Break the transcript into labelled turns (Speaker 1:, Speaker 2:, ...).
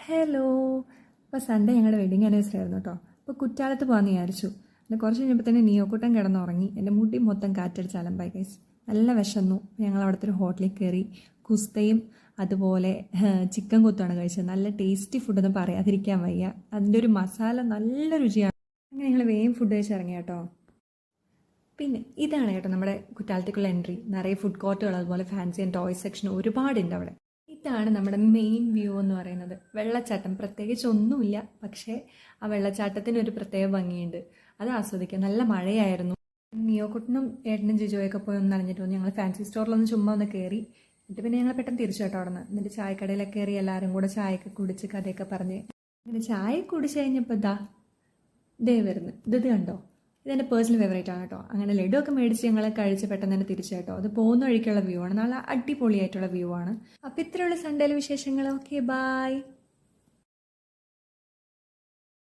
Speaker 1: Hello. അപ്പോൾ Sunday ഞങ്ങളുടെ wedding anniversary ആയിരുന്നു കേട്ടോ. അപ്പോൾ കുറ്റാലത്ത് പോകാമെന്ന് വിചാരിച്ചു. പിന്നെ കുറച്ച് കഴിഞ്ഞപ്പോൾ തന്നെ നിയോക്കുട്ടൻ കിടന്നുറങ്ങി. എൻ്റെ മുടി മൊത്തം കാറ്റടിച്ച് അലമ്പായി ഗൈസ്. നല്ല വിശന്നു. ഞങ്ങൾ അവിടുത്തെ ഒരു ഹോട്ടലിൽ കയറി കുസ്തയും അതുപോലെ ചിക്കൻ കുത്തുമാണ് കഴിച്ചത്. നല്ല ടേസ്റ്റി ഫുഡൊന്നും പറയാതിരിക്കാൻ വയ്യ. അതിൻ്റെ ഒരു മസാല നല്ല രുചിയാണ്. അങ്ങനെ ഞങ്ങൾ വേഗം ഫുഡ് കഴിച്ചിറങ്ങി കേട്ടോ. പിന്നെ ഇതാണ് കേട്ടോ നമ്മുടെ കുറ്റാലത്തേക്കുള്ള എൻട്രി. നിറയെ ഫുഡ് കോർട്ടുകൾ അതുപോലെ ഫാൻസി ആൻഡ് ടോയ് സെക്ഷൻ ഒരുപാടുണ്ട് അവിടെ. ഇതാണ് നമ്മുടെ മെയിൻ വ്യൂ എന്ന് പറയുന്നത്. വെള്ളച്ചാട്ടം പ്രത്യേകിച്ച് ഒന്നുമില്ല, പക്ഷേ ആ വെള്ളച്ചാട്ടത്തിന് ഒരു പ്രത്യേക ഭംഗിയുണ്ട്. അത് ആസ്വദിക്കാം. നല്ല മഴയായിരുന്നു. നിയോക്കുട്ടനും ഏട്ടനും ജിജോയൊക്കെ പോയി ഒന്ന് നനഞ്ഞിട്ട് വന്നു. ഞങ്ങൾ ഫാൻസി സ്റ്റോറിലൊന്ന് ചുമ്മാ ഒന്ന് കയറി. എന്നിട്ട് പിന്നെ ഞങ്ങൾ പെട്ടെന്ന് തിരിച്ചു കേട്ടോ അവിടെ നിന്ന്. എന്നിട്ട് ചായക്കടയിലൊക്കെ കയറി എല്ലാവരും കൂടെ ചായയൊക്കെ കുടിച്ച് കഥയൊക്കെ പറഞ്ഞ് അങ്ങനെ ചായ കുടിച്ച് കഴിഞ്ഞപ്പോൾ ദേ വരുന്നു. ഇത് കണ്ടോ, ഇതെൻ്റെ പേഴ്സണൽ ഫേവറേറ്റ് ആണ് കേട്ടോ. അങ്ങനെ ലഡു ഒക്കെ മേടിച്ച് ഞങ്ങൾ കഴിച്ച് പെട്ടെന്ന് തന്നെ തിരിച്ചു കേട്ടോ. അത് പോകുന്ന വഴിക്കുള്ള വ്യൂ ആണ്. നല്ല അടിപൊളിയായിട്ടുള്ള വ്യൂ ആണ്. അപ്പോൾ ഇത്രയുള്ള സൺഡേയിലെ വിശേഷങ്ങൾ. Okay, by.